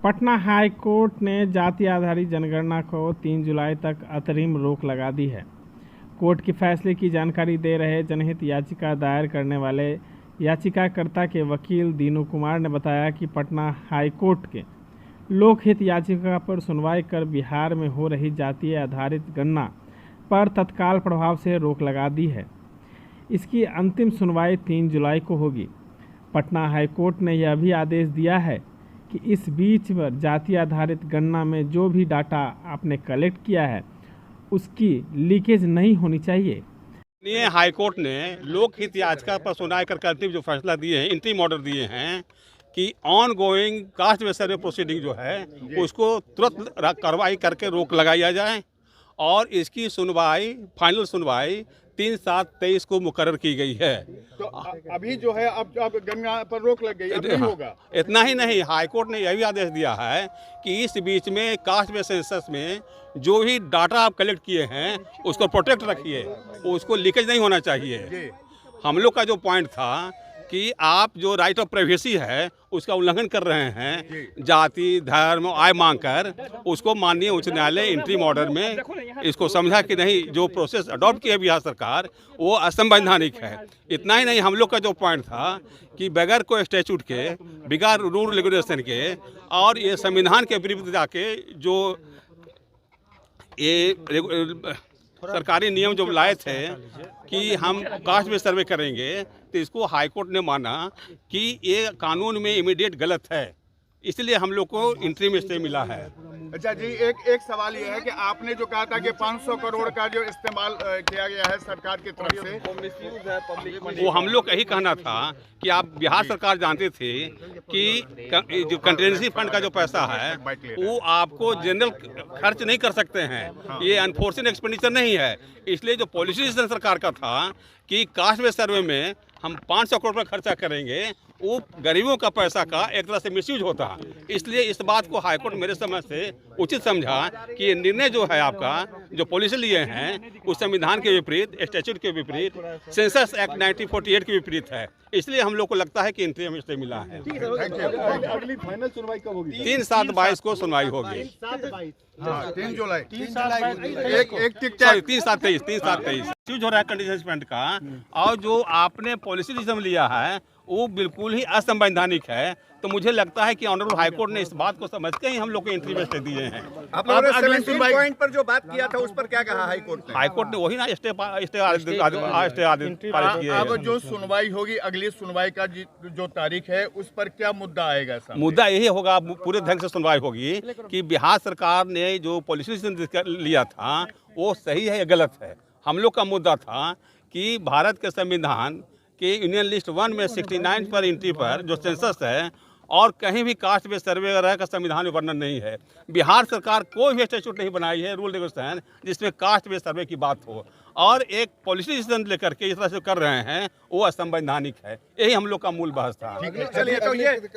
Patna high court ने जाति आधारित जनगणना को 3 जुलाई तक अंतरिम रोक लगा दी है। कोर्ट के फैसले की जानकारी दे रहे जनहित याचिका दायर करने वाले याचिकाकर्ता के वकील दीनू कुमार ने बताया कि पटना हाई कोर्ट के लोकहित याचिका पर सुनवाई कर बिहार में हो रही जातीय आधारित गणना पर तत्काल प्रभाव से रोक लगा दी है। इसकी अंतिम सुनवाई 3 जुलाई को होगी। पटना हाई कोर्ट ने यह भी आदेश दिया है कि इस बीच पर जाति आधारित गणना में जो भी डाटा आपने कलेक्ट किया है उसकी लीकेज नहीं होनी चाहिए। हाई कोर्ट ने लोकहित याचिका पर सुनवाई कर अंतिम जो फैसला दिए हैं, इंटरिम ऑर्डर दिए हैं कि on going caste based survey proceeding जो है उसको तुरंत कार्रवाई करके रोक लगाया जाए और इसकी सुनवाई, फाइनल सुनवाई 3/7/23 को मुकर्रर की गई है। तो अभी जो है अब गणना पर रोक लग गई, अब नहीं होगा। इतना ही नहीं, हाईकोर्ट ने यह भी आदेश दिया है कि इस बीच में कास्ट बेस्ड सेंसस में जो भी डाटा आप कलेक्ट किए हैं उसको प्रोटेक्ट रखिए, उसको लीकेज नहीं होना चाहिए। हम लोग का जो पॉइंट था कि आप जो राइट ऑफ प्राइवेसी है उसका उल्लंघन कर रहे हैं, जाति धर्म आय मांगकर, उसको माननीय उच्च न्यायालय इंटरिम ऑर्डर में इसको समझा कि नहीं, जो प्रोसेस अडॉप्ट किया बिहार सरकार वो असंवैधानिक है। इतना ही नहीं, हम लोग का जो पॉइंट था कि बगैर कोई स्टैट्यूट के, बगैर रूल रेगुलेशन के और ये संविधान के विरुद्ध जाके जो ये सरकारी नियम जो लाए थे कि हम कास्ट बेस्ड सर्वे करेंगे, तो इसको हाईकोर्ट ने माना कि ये कानून में इमीडिएट गलत है, इसलिए हम लोग को इंटरिम स्टे मिला है। अच्छा जी, एक सवाल ये है कि आपने जो कहा था कि 500 करोड़ का जो इस्तेमाल किया गया है सरकार की तरफ से, वो हम लोग का ही कहना था कि आप बिहार सरकार जानते थे कि जो कंटिजेंसी फंड का जो पैसा है वो आपको जनरल खर्च नहीं कर सकते हैं, ये अनफोर्सिन एक्सपेंडिचर नहीं है। इसलिए जो पॉलिसी सरकार का था कि कास्ट बेस्ड सर्वे में हम 500 करोड़ का खर्चा करेंगे, वो गरीबों का पैसा का एक तरह से मिसयूज होता है। इसलिए इस बात को हाईकोर्ट मेरे समझ से उचित समझा कि ये निर्णय जो है आपका जो पॉलिसी लिए हैं उस संविधान के विपरीत, स्टैट्यूट के विपरीत, सेंसस एक्ट 1948 के विपरीत है। इसलिए हम लोग को लगता है कि इंटरिम स्टे मिला है। अगली फाइनल सुनवाई कब होगी? 3/7/22 को सुनवाई होगी। 3 जुलाई, 3/7/23 हो रहा है कंटिजेंसी फंड का, और जो आपने पॉलिसी डिसीजन लिया है वो बिल्कुल ही असंवैधानिक है। तो मुझे लगता है कि ऑनरेबल हाईकोर्ट ने इस बात को समझ के ही हम लोग को इंटरिम स्टे दिए हैं। आप लोगों ने 17 पॉइंट पर जो बात किया था उस पर क्या कहा हाईकोर्ट ने? हाईकोर्ट ने वही ना स्टे पारित किए। अब जो सुनवाई होगी, अगली सुनवाई का जो तारीख है उस पर क्या मुद्दा आएगा सामने? मुद्दा यही होगा, पूरे ढंग से सुनवाई होगी कि बिहार सरकार ने जो पॉलिसी लिया था वो सही है या गलत है। हम लोग का मुद्दा था कि भारत के संविधान के यूनियन लिस्ट 1 में 69 पर एंट्री पर जो सेंसस है और कहीं भी कास्ट बेस्ड सर्वे वगैरह का संविधान में वर्णन नहीं है। बिहार सरकार कोई भी स्टैट्यूट नहीं बनाई है, रूल रेगुलेशन, जिसमें कास्ट बेस्ड सर्वे की बात हो, और एक पॉलिसी डिसीजन लेकर के इस तरह से कर रहे हैं वो असंवैधानिक है। यही हम लोग का मूल बहस था। चलिए, तो ये